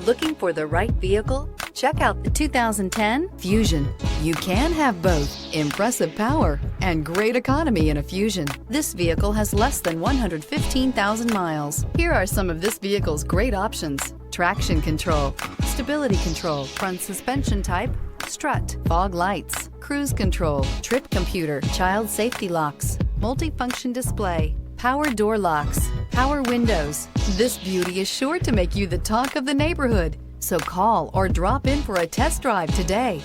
Looking for the right vehicle? Check out the 2010 Fusion. You can have both impressive power and great economy in a Fusion. This vehicle has less than 115,000 miles. Here are some of this vehicle's great options: traction control, stability control, front suspension type, strut, fog lights, cruise control, trip computer, child safety locks, multifunction display, power door locks, power windows. This beauty is sure to make you the talk of the neighborhood. So call or drop in for a test drive today.